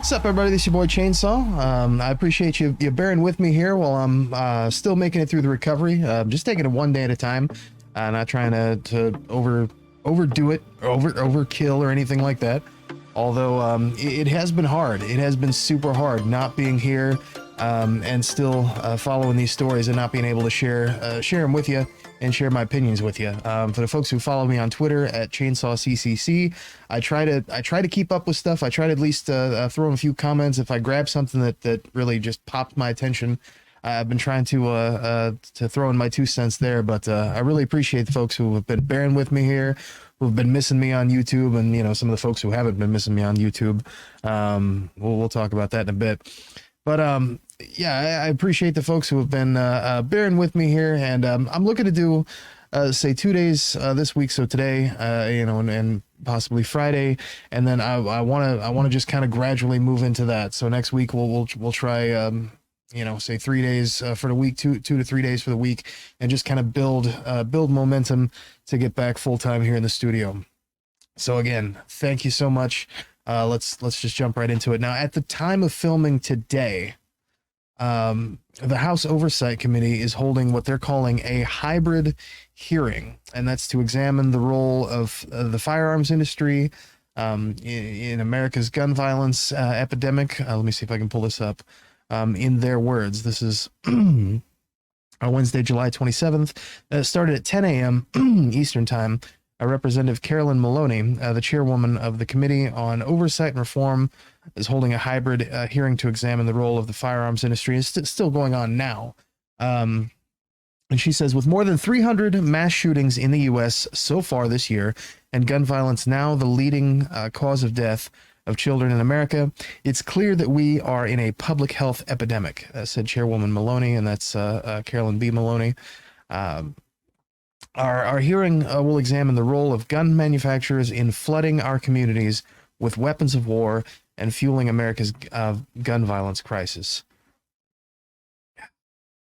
What's up, everybody? This is your boy Chainsaw. I appreciate you bearing with me here while I'm still making it through the recovery. Just taking it one day at a time, not trying to overdo it, or overkill or anything like that. Although it has been hard. It has been super hard not being here and still following these stories and not being able to share them with you and share my opinions with you. For the folks who follow me on Twitter at ChainsawCCC, I try to keep up with stuff. I try to at least throw in a few comments if I grab something that really just popped my attention. I've been trying to throw in my 2 cents there, but I really appreciate the folks who have been bearing with me here, who've been missing me on YouTube, and some of the folks who haven't been missing me on YouTube. We'll talk about that in a bit. But yeah, I appreciate the folks who have been bearing with me here, and I'm looking to do say 2 days this week. So today, and possibly Friday, and then I want to just kind of gradually move into that. So next week we'll try say 3 days for the week, 2 to 3 days for the week, and just kind of build momentum to get back full time here in the studio. So again, thank you so much. Let's just jump right into it. Now, at the time of filming today, the House Oversight Committee is holding what they're calling a hybrid hearing, and that's to examine the role of the firearms industry in America's gun violence epidemic. Let me see if I can pull this up. In their words, this is Wednesday, July 27th. It started at 10 a.m. Eastern Time. Representative Carolyn Maloney, the chairwoman of the Committee on Oversight and Reform, is holding a hybrid hearing to examine the role of the firearms industry. It's still going on now. And she says, with more than 300 mass shootings in the U.S. so far this year, and gun violence now the leading cause of death of children in America, it's clear that we are in a public health epidemic, said Chairwoman Maloney, and that's Carolyn B. Maloney. Our hearing will examine the role of gun manufacturers in flooding our communities with weapons of war and fueling America's gun violence crisis.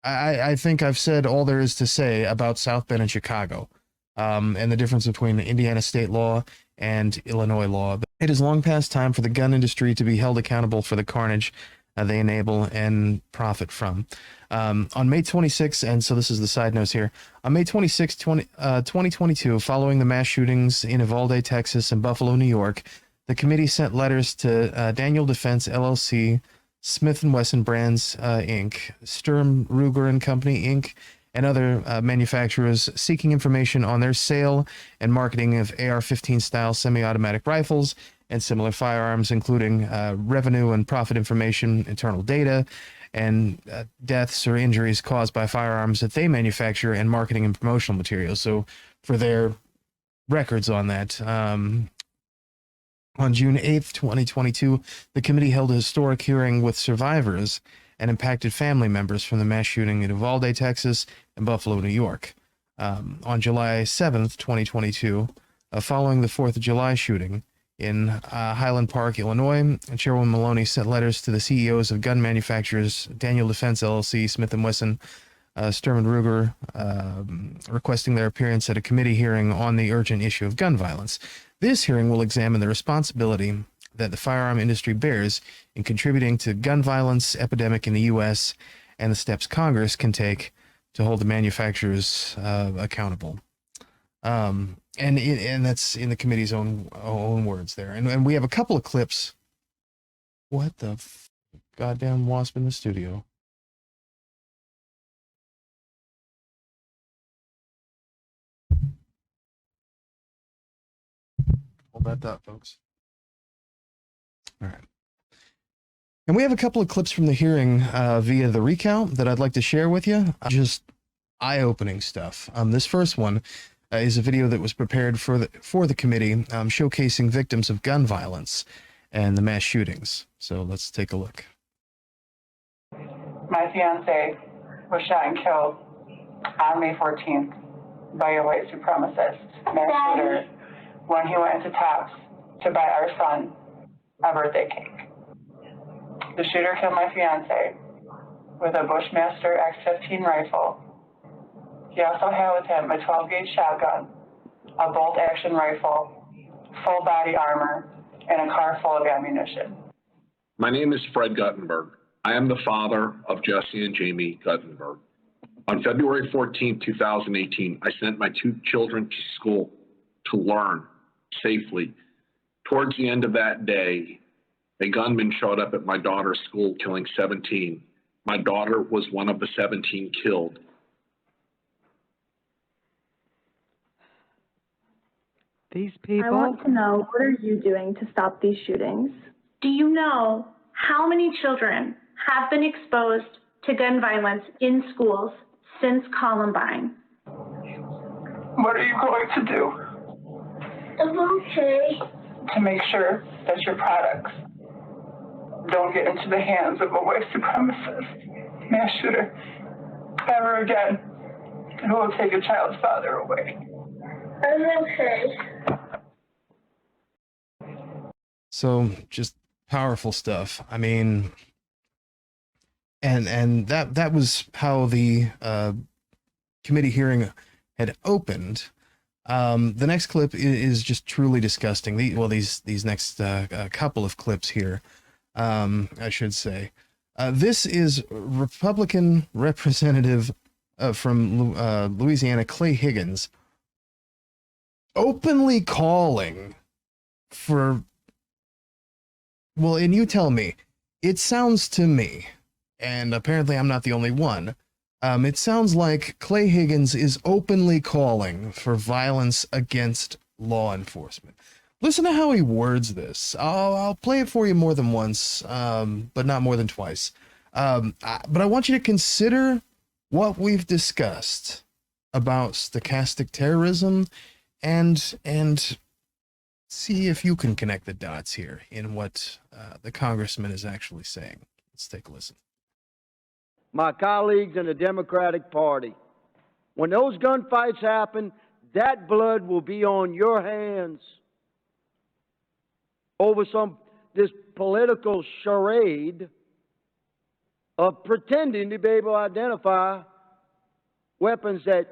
I think I've said all there is to say about South Bend and Chicago, and the difference between Indiana state law and Illinois law. It is long past time for the gun industry to be held accountable for the carnage they enable and profit from. On May 26, and so this is the side notes here, on May 26, 2022, following the mass shootings in Uvalde, Texas, and Buffalo, New York, the committee sent letters to Daniel Defense, LLC, Smith & Wesson Brands, Inc., Sturm, Ruger and Company, Inc., and other manufacturers seeking information on their sale and marketing of AR-15-style semi-automatic rifles and similar firearms, including revenue and profit information, internal data, and deaths or injuries caused by firearms that they manufacture, and marketing and promotional materials. So for their records on that, on June 8th, 2022, the committee held a historic hearing with survivors and impacted family members from the mass shooting in Uvalde, Texas, and Buffalo, New York. On July 7th, 2022, following the 4th of July shooting in Highland Park, Illinois, Chairwoman Maloney sent letters to the CEOs of gun manufacturers Daniel Defense LLC, Smith & Wesson, Sturm & Ruger, requesting their appearance at a committee hearing on the urgent issue of gun violence. This hearing will examine the responsibility that the firearm industry bears in contributing to gun violence epidemic in the U.S. and the steps Congress can take to hold the manufacturers accountable. And that's in the committee's own words there. And we have a couple of clips. What the goddamn wasp in the studio? Hold that thought, folks. All right. And we have a couple of clips from the hearing via the recount that I'd like to share with you. Just eye-opening stuff. This first one is a video that was prepared for the committee, showcasing victims of gun violence and the mass shootings. So let's take a look. My fiance was shot and killed on May 14th by a white supremacist mass shooter when he went into Tops to buy our son a birthday cake. The shooter killed my fiance with a Bushmaster X15 rifle. He also had with him a 12-gauge shotgun, a bolt-action rifle, full body armor, and a car full of ammunition. My name is Fred Guttenberg. I am the father of Jesse and Jamie Guttenberg. On February 14, 2018, I sent my 2 children to school to learn safely. Towards the end of that day, a gunman showed up at my daughter's school, killing 17. My daughter was one of the 17 killed. These people? I want to know, what are you doing to stop these shootings? Do you know how many children have been exposed to gun violence in schools since Columbine? What are you going to do I'm okay. to make sure that your products don't get into the hands of a white supremacist mass shooter ever again, who will take a child's father away? I'm okay. So just powerful stuff. I mean, and that was how the committee hearing had opened. The next clip is just truly disgusting. These next couple of clips here, I should say. This is Republican Representative from Louisiana, Clay Higgins, openly calling for, well, and you tell me, it sounds to me, and apparently I'm not the only one, it sounds like Clay Higgins is openly calling for violence against law enforcement. Listen to how he words this. I'll play it for you more than once, but not more than twice. But I want you to consider what we've discussed about stochastic terrorism and see if you can connect the dots here in what the congressman is actually saying. Let's take a listen. My colleagues in the Democratic Party, when those gunfights happen, that blood will be on your hands over this political charade of pretending to be able to identify weapons that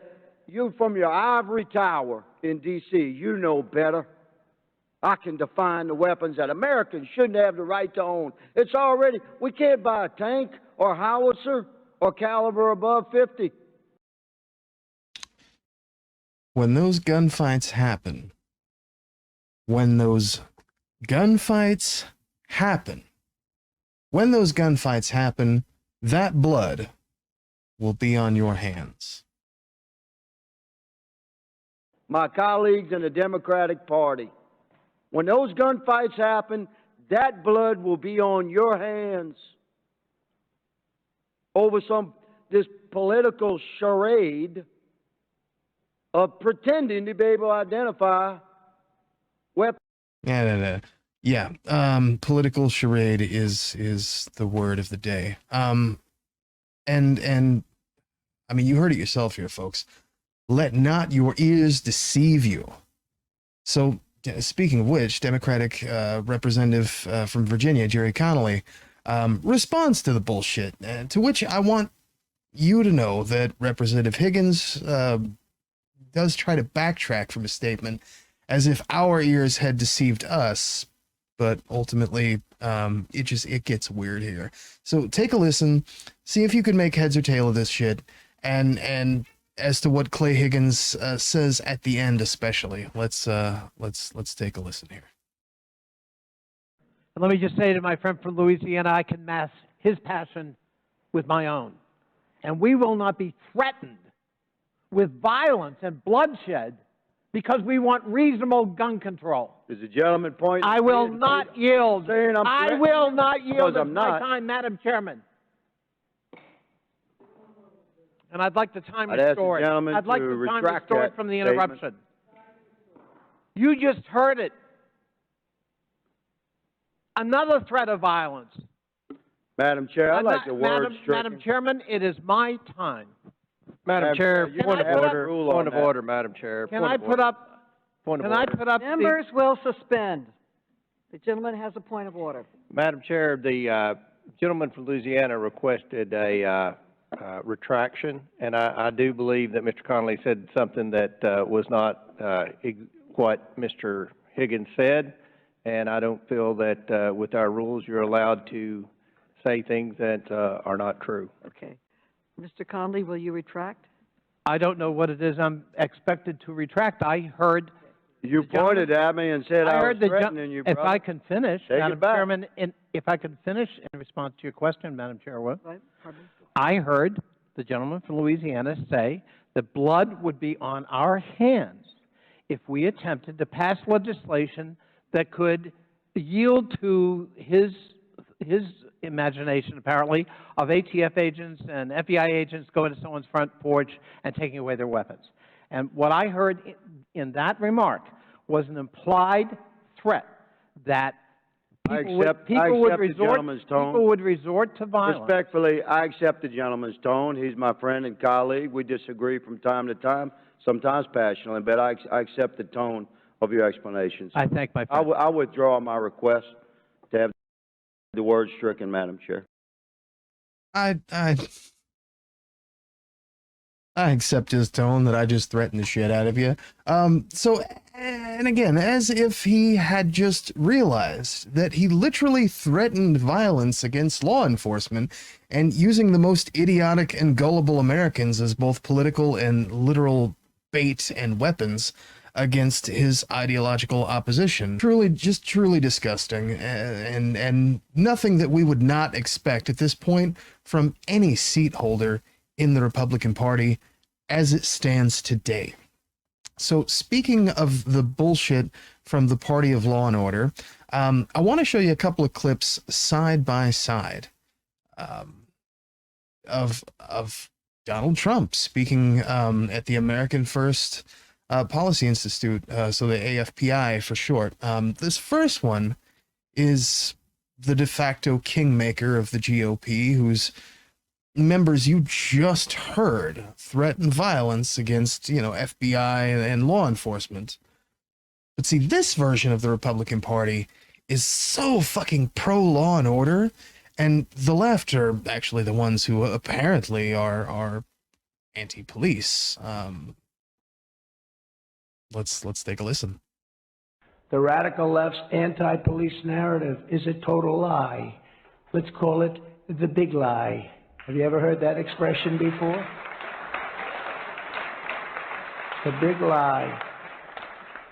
you, from your ivory tower in D.C., you know better. I can define the weapons that Americans shouldn't have the right to own. It's already, we can't buy a tank or howitzer or caliber above 50. When those gunfights happen, when those gunfights happen, that blood will be on your hands. My colleagues in the Democratic Party, when those gunfights happen, that blood will be on your hands over this political charade of pretending to be able to identify weapons. Yeah. Political charade is the word of the day. And I mean, you heard it yourself here, folks. Let not your ears deceive you. So, speaking of which, Democratic representative from Virginia, Jerry Connolly, responds to the bullshit, to which I want you to know that Representative Higgins does try to backtrack from his statement as if our ears had deceived us, but ultimately it gets weird here. So take a listen, see if you can make heads or tail of this shit, and as to what Clay Higgins says at the end, especially. Let's take a listen here. And let me just say to my friend from Louisiana, I can match his passion with my own. And we will not be threatened with violence and bloodshed because we want reasonable gun control. Is the gentleman pointing? I will not yield. I will not yield at my not. time, Madam Chairman. And I'd like the time I'd ask the restored. gentleman I'd like to the time retract restored that from the statement. interruption. You just heard it. Another threat of violence. Madam Chair, I'd like the word stricken. Madam Chairman, it is my time. Madam Chair, point of order. Point of that. order, Madam Chair. Can I put up? Point of Can I order. put up? Members will suspend. The gentleman has a point of order. Madam Chair, the gentleman from Louisiana requested a retraction, and I do believe that Mr. Connolly said something that was not what Mr. Higgins said, and I don't feel that with our rules you're allowed to say things that are not true. Okay. Mr. Conley, will you retract? I don't know what it is I'm expected to retract. I heard. You pointed at me and said I was threatening you, brother. If I can finish, Take Madam it back. Chairman, if I can finish in response to your question, Madam Chairwoman, Right, pardon? I heard the gentleman from Louisiana say that blood would be on our hands if we attempted to pass legislation that could yield to his imagination, apparently, of ATF agents and FBI agents going to someone's front porch and taking away their weapons. And what I heard in that remark was an implied threat that people would resort to violence. Respectfully, I accept the gentleman's tone. He's my friend and colleague. We disagree from time to time, sometimes passionately, but I accept the tone of your explanations. I thank my friend. I withdraw my request to have the word stricken, Madam Chair. I accept his tone that I just threatened the shit out of you. And again, as if he had just realized that he literally threatened violence against law enforcement and using the most idiotic and gullible Americans as both political and literal bait and weapons against his ideological opposition. Truly disgusting, and nothing that we would not expect at this point from any seat holder in the Republican Party as it stands today. So speaking of the bullshit from the party of law and order, I want to show you a couple of clips side by side of Donald Trump speaking at the American First Policy Institute, so the AFPI for short. This first one is the de facto kingmaker of the GOP, whose members you just heard threaten violence against, FBI and law enforcement. But see, this version of the Republican Party is so fucking pro-law and order, and the left are actually the ones who apparently are anti-police. Let's take a listen. The radical left's anti-police narrative is a total lie. Let's call it the big lie. Have you ever heard that expression before? The big lie.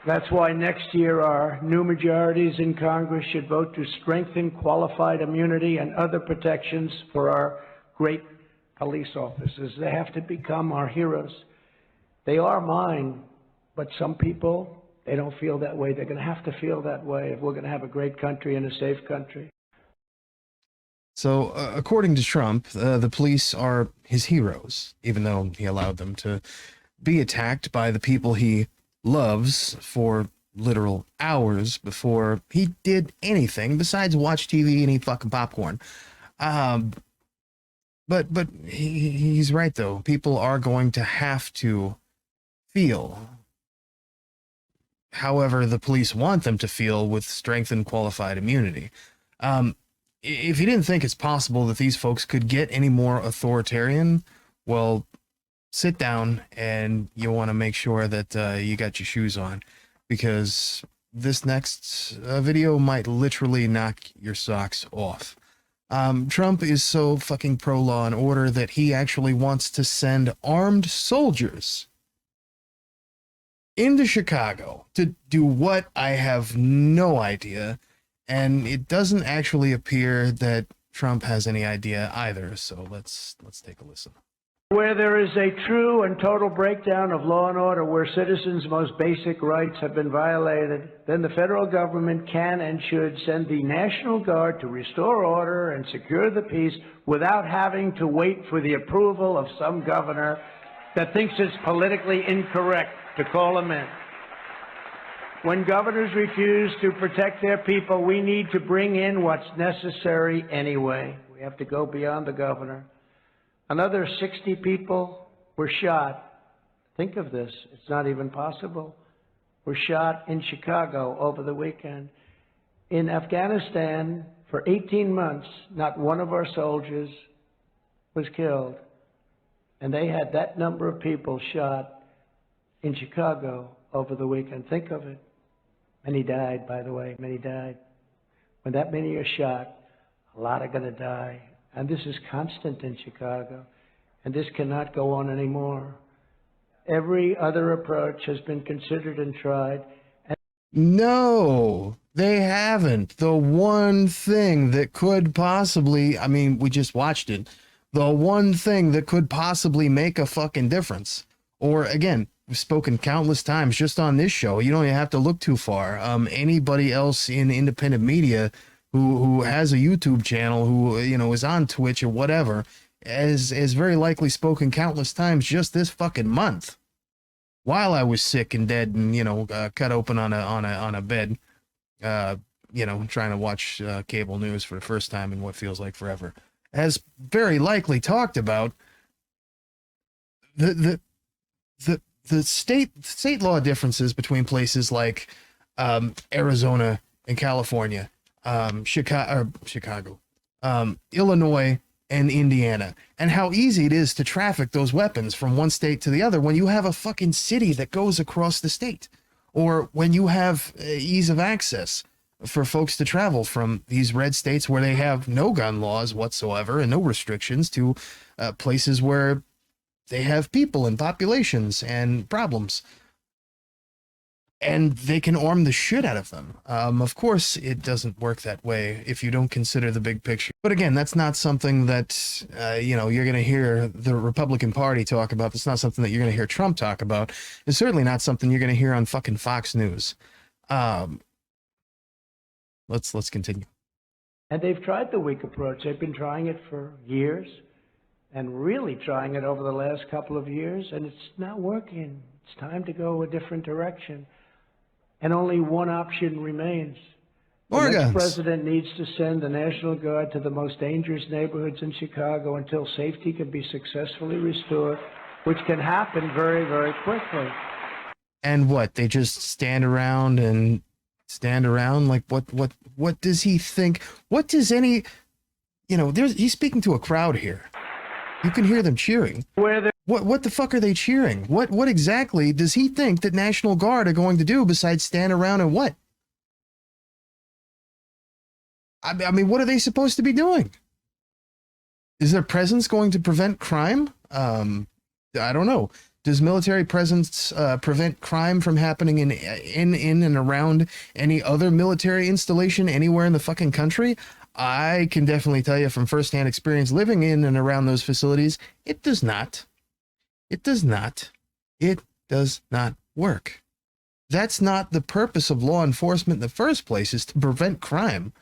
That's why next year our new majorities in Congress should vote to strengthen qualified immunity and other protections for our great police officers. They have to become our heroes. They are mine, but some people, they don't feel that way. They're going to have to feel that way if we're going to have a great country and a safe country. So, according to Trump, the police are his heroes, even though he allowed them to be attacked by the people he loves for literal hours before he did anything besides watch TV and eat fucking popcorn. But he's right, though. People are going to have to feel however the police want them to feel with strengthened qualified immunity. If you didn't think it's possible that these folks could get any more authoritarian, well, sit down and you want to make sure that you got your shoes on, because this next video might literally knock your socks off. Trump is so fucking pro-law and order that he actually wants to send armed soldiers into Chicago to do what? I have no idea. And it doesn't actually appear that Trump has any idea either. So let's take a listen. Where there is a true and total breakdown of law and order, where citizens' most basic rights have been violated, then the federal government can and should send the National Guard to restore order and secure the peace without having to wait for the approval of some governor that thinks it's politically incorrect to call them in. When governors refuse to protect their people, we need to bring in what's necessary anyway. We have to go beyond the governor. Another 60 people were shot. Think of this. It's not even possible. Were shot in Chicago over the weekend. In Afghanistan, for 18 months, not one of our soldiers was killed. And they had that number of people shot in Chicago over the weekend. Think of it. Many died, by the way, many died. When that many are shot, a lot are going to die. And this is constant in Chicago. And this cannot go on anymore. Every other approach has been considered and tried. No, they haven't. The one thing that could possibly, I mean, we just watched it. The one thing that could possibly make a fucking difference. Or again, we've spoken countless times just on this show. You don't even have to look too far. Anybody else in independent media who has a YouTube channel, who, you know, is on Twitch or whatever, has very likely spoken countless times just this fucking month. While I was sick and dead and, you know, cut open on a bed, you know, trying to watch cable news for the first time in what feels like forever, has very likely talked about the state law differences between places like Arizona and California, Chicago, Illinois, and Indiana, and how easy it is to traffic those weapons from one state to the other when you have a fucking city that goes across the state, or when you have ease of access for folks to travel from these red states where they have no gun laws whatsoever and no restrictions to places where they have people and populations and problems. And they can arm the shit out of them. Of course, it doesn't work that way if you don't consider the big picture. But again, that's not something that, you know, you're going to hear the Republican Party talk about. It's not something that you're going to hear Trump talk about. It's certainly not something you're going to hear on fucking Fox News. Let's continue. And they've tried the weak approach. They've been trying it for years, and really trying it over the last couple of years, and it's not working. It's time to go a different direction. And only one option remains. The next president needs to send the National Guard to the most dangerous neighborhoods in Chicago until safety can be successfully restored, which can happen very, very quickly. And what? They just stand around? Like, what does he think? What does any, you know, he's speaking to a crowd here. You can hear them cheering. What the fuck are they cheering? What exactly does he think that National Guard are going to do besides stand around and what? I mean, what are they supposed to be doing? Is their presence going to prevent crime? I don't know. Does military presence prevent crime from happening in and around any other military installation anywhere in the fucking country? I can definitely tell you from firsthand experience living in and around those facilities, it does not. It does not. It does not work. That's not the purpose of law enforcement in the first place, is to prevent crime.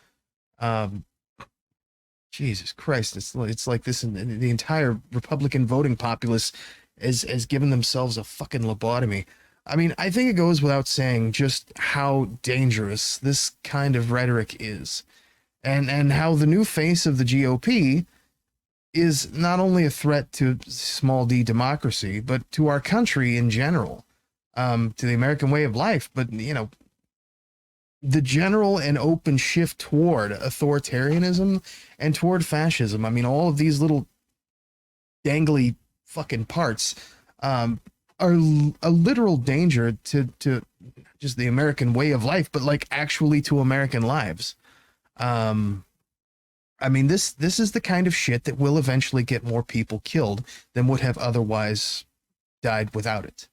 Jesus Christ, it's like this, and the entire Republican voting populace has given themselves a fucking lobotomy. I mean, I think it goes without saying just how dangerous this kind of rhetoric is. And how the new face of the GOP is not only a threat to small d democracy, but to our country in general, to the American way of life. But, you know, the general and open shift toward authoritarianism and toward fascism. I mean, all of these little dangly fucking parts are a literal danger to just the American way of life, but like actually to American lives. I mean, this is the kind of shit that will eventually get more people killed than would have otherwise died without it.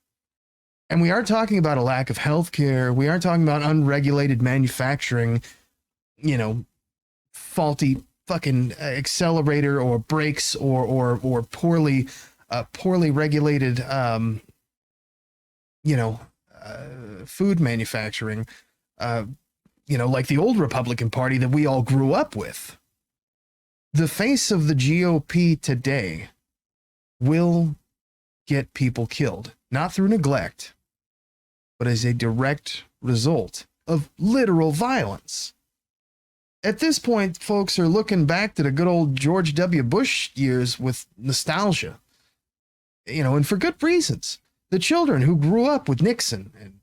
And we aren't talking about a lack of health care. We aren't talking about unregulated manufacturing, you know, faulty fucking accelerator or brakes or poorly regulated, you know, food manufacturing, you know, like the old Republican Party that we all grew up with. The face of the GOP today will get people killed, not through neglect, but as a direct result of literal violence. At this point, folks are looking back to the good old George W. Bush years with nostalgia, you know, and for good reasons. The children who grew up with Nixon and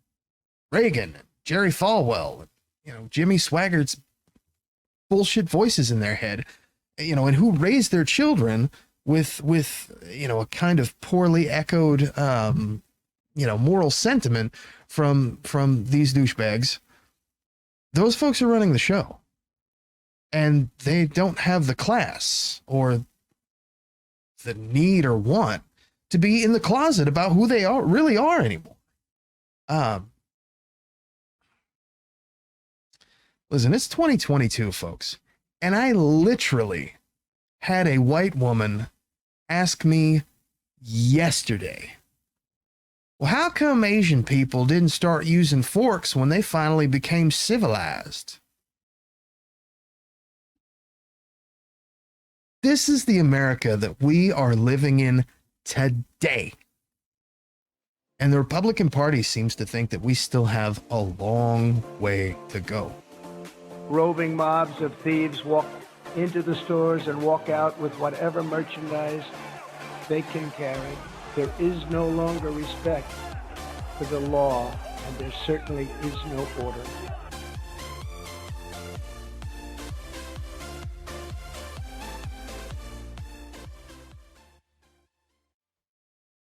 Reagan and Jerry Falwell, and, you know, Jimmy Swaggart's bullshit voices in their head, you know, and who raised their children with you know, a kind of poorly echoed, you know, moral sentiment from these douchebags, those folks are running the show. And they don't have the class or the need or want to be in the closet about who they really are anymore. Listen, it's 2022, folks. And I literally had a white woman ask me yesterday, well, how come Asian people didn't start using forks when they finally became civilized? This is the America that we are living in today. And the Republican Party seems to think that we still have a long way to go. Roving mobs of thieves walk into the stores and walk out with whatever merchandise they can carry. There is no longer respect for the law, and there certainly is no order.